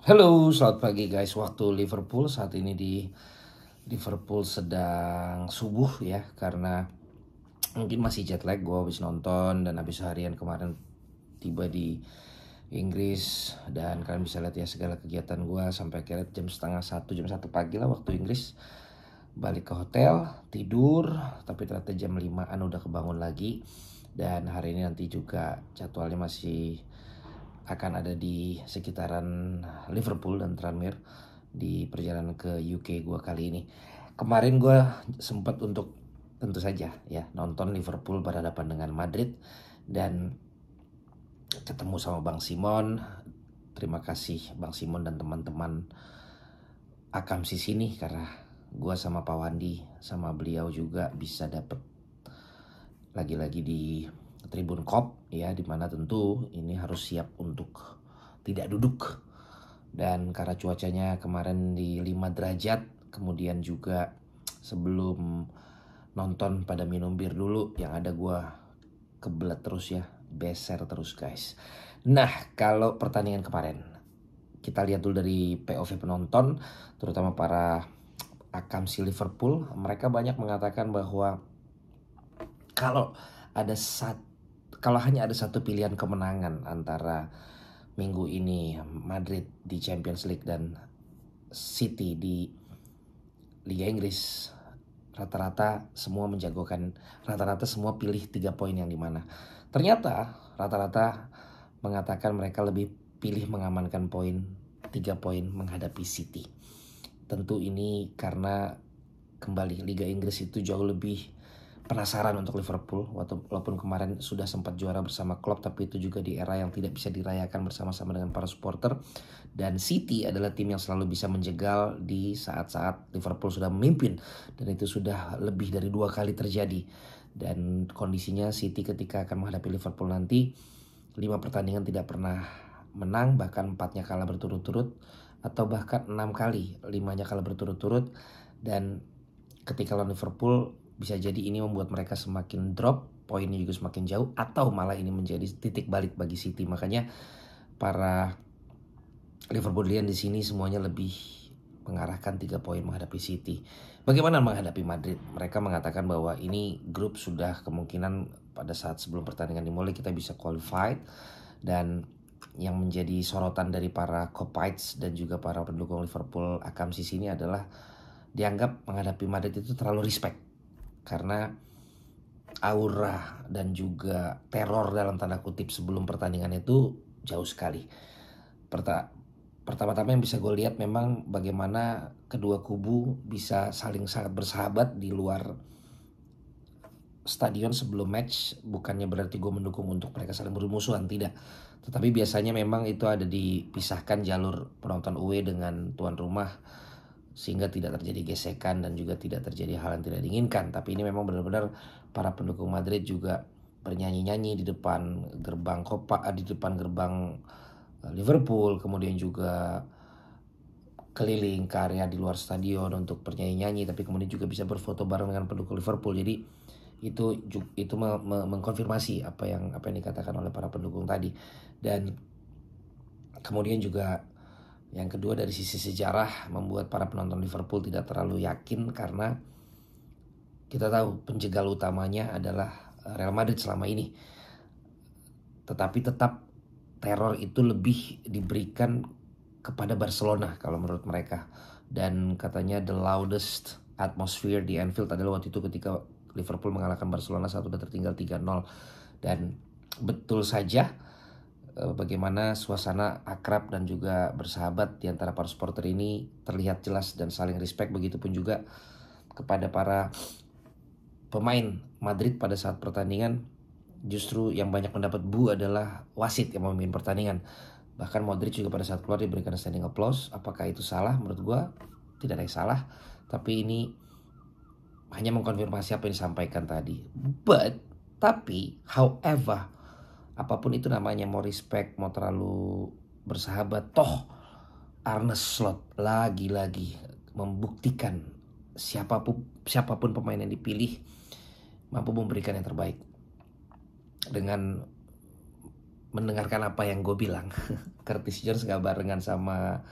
Halo, selamat pagi guys. Waktu Liverpool saat ini di Liverpool sedang subuh ya, karena mungkin masih jet lag. Gue habis nonton dan habis harian kemarin tiba di Inggris, dan kalian bisa lihat ya segala kegiatan gue sampai kira jam setengah satu, jam satu pagi lah waktu Inggris. Balik ke hotel, tidur, tapi ternyata jam 5-an udah kebangun lagi. Dan hari ini nanti juga jadwalnya masih akan ada di sekitaran Liverpool dan Tranmere di perjalanan ke UK gue kali ini. Kemarin gue sempat untuk tentu saja ya nonton Liverpool berhadapan dengan Madrid dan ketemu sama Bang Simon. Terima kasih Bang Simon dan teman-teman Akamsi sini, karena gue sama Pak Wandi sama beliau juga bisa dapet lagi-lagi di Tribun Kop ya, dimana tentu ini harus siap untuk tidak duduk. Dan karena cuacanya kemarin di 5 derajat, kemudian juga sebelum nonton pada minum bir dulu, yang ada gue kebelet terus ya, beser terus guys. Nah, kalau pertandingan kemarin kita lihat dulu dari POV penonton, terutama para akamsi Liverpool. Mereka banyak mengatakan bahwa kalau kalau hanya ada satu pilihan kemenangan antara minggu ini Madrid di Champions League dan City di Liga Inggris, rata-rata semua pilih 3 poin, yang dimana ternyata rata-rata mengatakan mereka lebih pilih mengamankan 3 poin menghadapi City. Tentu ini karena kembali Liga Inggris itu jauh lebih penasaran untuk Liverpool, walaupun kemarin sudah sempat juara bersama Klopp, tapi itu juga di era yang tidak bisa dirayakan bersama-sama dengan para supporter. Dan City adalah tim yang selalu bisa menjegal di saat-saat Liverpool sudah memimpin, dan itu sudah lebih dari 2 kali terjadi. Dan kondisinya City ketika akan menghadapi Liverpool nanti 5 pertandingan tidak pernah menang, bahkan 4-nya kalah berturut-turut, atau bahkan 6 kali 5-nya kalah berturut-turut. Dan ketika lawan Liverpool, bisa jadi ini membuat mereka semakin drop, poinnya juga semakin jauh, atau malah ini menjadi titik balik bagi City. Makanya para Liverpoolian di sini semuanya lebih mengarahkan 3 poin menghadapi City. Bagaimana menghadapi Madrid? Mereka mengatakan bahwa ini grup sudah kemungkinan pada saat sebelum pertandingan dimulai kita bisa qualified. Dan yang menjadi sorotan dari para Kopites dan juga para pendukung Liverpool Akamsi sini adalah dianggap menghadapi Madrid itu terlalu respect, karena aura dan juga teror dalam tanda kutip sebelum pertandingan itu jauh sekali. Pertama-tama yang bisa gue lihat memang bagaimana kedua kubu bisa saling sangat bersahabat di luar stadion sebelum match. Bukannya berarti gue mendukung untuk mereka saling bermusuhan, tidak. Tetapi biasanya memang itu ada dipisahkan jalur penonton away dengan tuan rumah, sehingga tidak terjadi gesekan dan juga tidak terjadi hal yang tidak diinginkan. Tapi ini memang benar-benar para pendukung Madrid juga bernyanyi-nyanyi di depan gerbang di depan gerbang Liverpool, kemudian juga keliling ke area di luar stadion untuk bernyanyi-nyanyi, tapi kemudian juga bisa berfoto bareng dengan pendukung Liverpool. Jadi itu mengkonfirmasi apa yang dikatakan oleh para pendukung tadi. Dan kemudian juga yang kedua, dari sisi sejarah, membuat para penonton Liverpool tidak terlalu yakin, karena kita tahu penjegal utamanya adalah Real Madrid selama ini. Tetapi tetap teror itu lebih diberikan kepada Barcelona kalau menurut mereka. Dan katanya the loudest atmosphere di Anfield adalah waktu itu ketika Liverpool mengalahkan Barcelona saat udah tertinggal 3-0. Dan betul saja bagaimana suasana akrab dan juga bersahabat di antara para supporter ini terlihat jelas dan saling respect. Begitupun juga kepada para pemain Madrid pada saat pertandingan. Justru yang banyak mendapat bu adalah wasit yang memimpin pertandingan. Bahkan Modric juga pada saat keluar diberikan standing applause. Apakah itu salah? Menurut gue tidak ada yang salah, tapi ini hanya mengkonfirmasi apa yang disampaikan tadi. However, apapun itu namanya, mau respect, mau terlalu bersahabat, toh Arne Slot lagi-lagi membuktikan siapapun pemain yang dipilih mampu memberikan yang terbaik dengan mendengarkan apa yang gue bilang. Curtis Jones gak barengan sama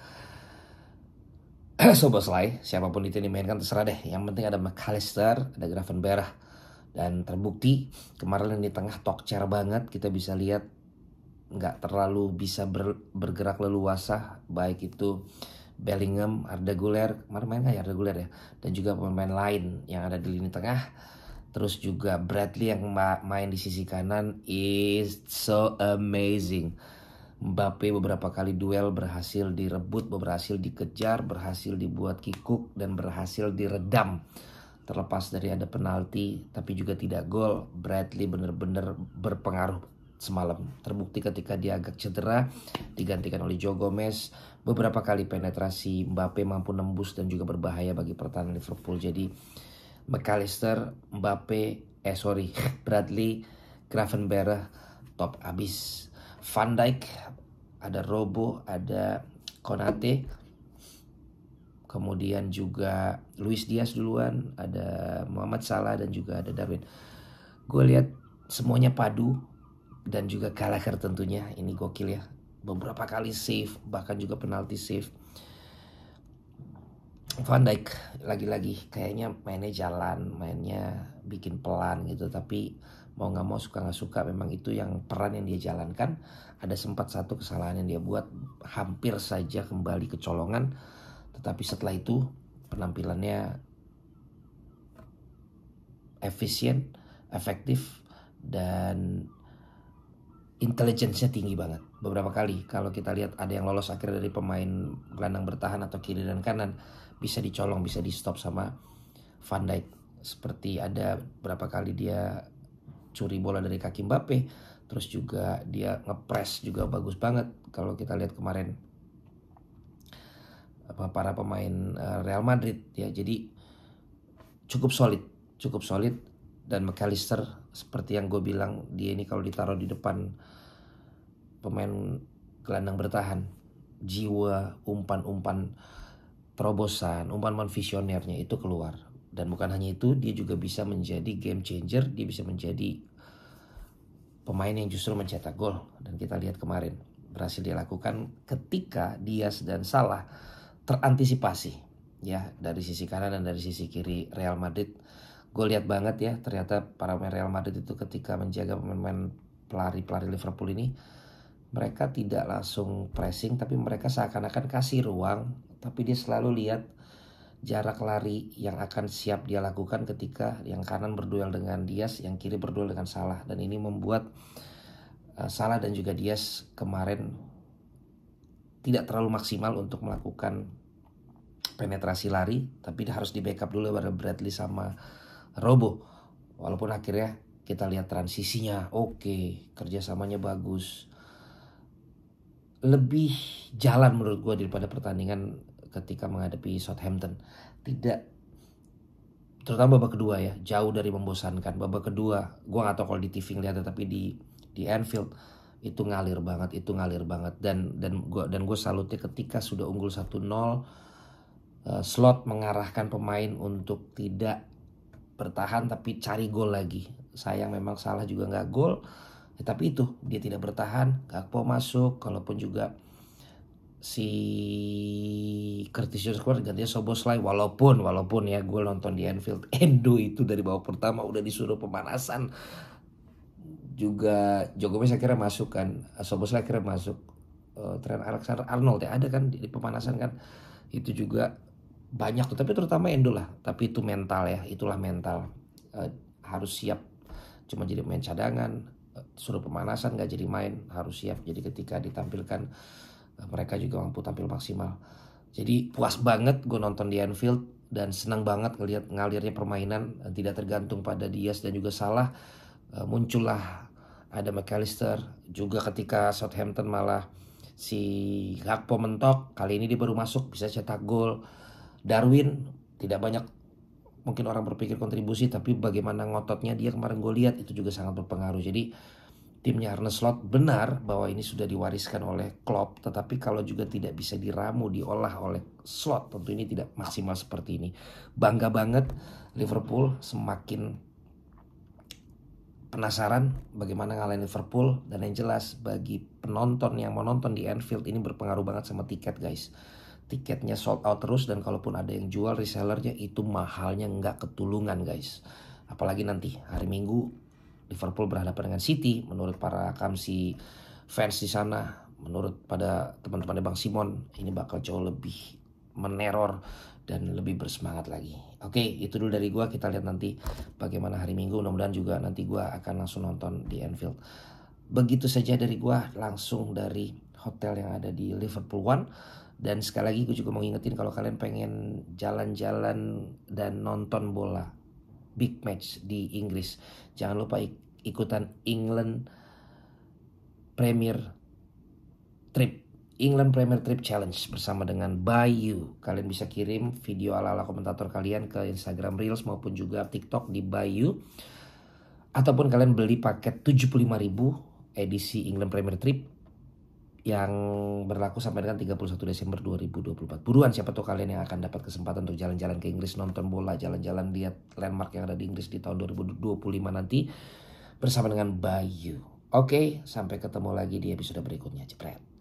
Szoboszlai, siapapun itu yang dimainkan terserah deh. Yang penting ada McAllister, ada Gravenberch. Dan terbukti kemarin di tengah tokcer banget, kita bisa lihat nggak terlalu bisa bergerak leluasa, baik itu Bellingham, Arda Güler, kemarin main nggak ya Arda Güler ya, dan juga pemain lain yang ada di lini tengah. Terus juga Bradley yang main di sisi kanan is so amazing. Mbappe beberapa kali duel berhasil direbut, berhasil dikejar, berhasil dibuat kikuk, dan berhasil diredam. Terlepas dari ada penalti tapi juga tidak gol, Bradley benar-benar berpengaruh semalam. Terbukti ketika dia agak cedera, digantikan oleh Joe Gomez. Beberapa kali penetrasi Mbappe mampu nembus dan juga berbahaya bagi pertahanan Liverpool. Jadi McAllister, Bradley, Gravenberch top abis. Van Dijk, ada Robo, ada Konate, kemudian juga Luis Diaz duluan, ada Muhammad Salah, dan juga ada Darwin. Gue lihat semuanya padu, dan juga Gallagher tentunya, ini gokil ya. Beberapa kali save, bahkan juga penalti save. Van Dijk lagi-lagi kayaknya mainnya jalan, mainnya bikin pelan gitu, tapi mau gak mau suka gak suka memang itu yang peran yang dia jalankan. Ada sempat satu kesalahan yang dia buat, hampir saja kembali kecolongan. Tetapi setelah itu penampilannya efisien, efektif, dan intelijensinya tinggi banget. Beberapa kali kalau kita lihat ada yang lolos akhirnya dari pemain gelandang bertahan atau kiri dan kanan, bisa dicolong, bisa di stop sama Van Dijk. Seperti ada berapa kali dia curi bola dari kaki Mbappe, terus juga dia ngepres juga bagus banget. Kalau kita lihat kemarin para pemain Real Madrid ya, jadi cukup solid. Dan McAllister seperti yang gue bilang, dia ini kalau ditaruh di depan pemain gelandang bertahan, jiwa, umpan-umpan terobosan, umpan visionernya itu keluar. Dan bukan hanya itu, dia juga bisa menjadi game changer, dia bisa menjadi pemain yang justru mencetak gol. Dan kita lihat kemarin berhasil dilakukan ketika Diaz dan Salah terantisipasi ya dari sisi kanan dan dari sisi kiri Real Madrid. Gue lihat banget ya, ternyata para pemain Real Madrid itu ketika menjaga pemain pelari Liverpool ini, mereka tidak langsung pressing, tapi mereka seakan-akan kasih ruang, tapi dia selalu lihat jarak lari yang akan siap dia lakukan ketika yang kanan berduel dengan Diaz, yang kiri berduel dengan Salah. Dan ini membuat Salah dan juga Diaz kemarin tidak terlalu maksimal untuk melakukan penetrasi lari, tapi harus di backup dulu oleh Bradley sama Robo. Walaupun akhirnya kita lihat transisinya oke, kerjasamanya bagus, lebih jalan menurut gue daripada pertandingan ketika menghadapi Southampton. Tidak, terutama babak kedua ya, jauh dari membosankan. Babak kedua gue gak tahu kalau di TV ngeliatnya, tapi di Anfield itu ngalir banget. Dan gue salutnya ketika sudah unggul 1-0, Slot mengarahkan pemain untuk tidak bertahan tapi cari gol lagi. Sayang memang Salah juga gak gol ya, tapi itu dia tidak bertahan, Gakpo masuk. Kalaupun juga si Curtis Jones keluar, gantinya Szoboszlai. Walaupun ya, gue nonton di Anfield, Endo itu dari babak pertama udah disuruh pemanasan. Juga Joe Gomez akhirnya masuk kan, Szoboszlai akhirnya masuk, Trent Alexander-Arnold ya ada kan di pemanasan kan. Itu juga banyak tuh, tapi terutama Endo lah. Tapi itu mental ya, itulah mental, harus siap. Cuma jadi main cadangan, suruh pemanasan gak jadi main, harus siap. Jadi ketika ditampilkan, mereka juga mampu tampil maksimal. Jadi puas banget gue nonton di Anfield, dan senang banget ngelihat ngalirnya permainan, tidak tergantung pada Diaz dan juga Salah. Muncullah ada McAllister juga ketika Southampton malah si Gakpo mentok. Kali ini dia baru masuk bisa cetak gol. Darwin tidak banyak mungkin orang berpikir kontribusi, tapi bagaimana ngototnya dia kemarin gue lihat itu juga sangat berpengaruh. Jadi timnya Arne Slot benar bahwa ini sudah diwariskan oleh Klopp, tetapi kalau juga tidak bisa diramu, diolah oleh Slot, tentu ini tidak maksimal seperti ini. Bangga banget Liverpool, semakin penasaran bagaimana ngalahin Liverpool, dan yang jelas bagi penonton yang mau nonton di Anfield ini berpengaruh banget sama tiket guys. Tiketnya sold out terus, dan kalaupun ada yang jual resellernya itu mahalnya nggak ketulungan guys. Apalagi nanti hari Minggu Liverpool berhadapan dengan City. Menurut para kamsi fans di sana, menurut pada teman-teman Bang Simon, ini bakal jauh lebih meneror dan lebih bersemangat lagi. Oke, itu dulu dari gua. Kita lihat nanti bagaimana hari Minggu. Mudah-mudahan juga nanti gua akan langsung nonton di Anfield. Begitu saja dari gua, langsung dari hotel yang ada di Liverpool One. Dan sekali lagi gue juga mau ngingetin, kalau kalian pengen jalan-jalan dan nonton bola big match di Inggris, jangan lupa ikutan England Premier Trip Challenge bersama dengan Bayu. Kalian bisa kirim video ala-ala komentator kalian ke Instagram Reels maupun juga TikTok di Bayu. Ataupun kalian beli paket 75.000 edisi England Premier Trip yang berlaku sampai dengan 31 Desember 2024. Buruan, siapa tuh kalian yang akan dapat kesempatan untuk jalan-jalan ke Inggris, nonton bola, jalan-jalan lihat landmark yang ada di Inggris di tahun 2025 nanti bersama dengan Bayu. Oke, sampai ketemu lagi di episode berikutnya. Jepret.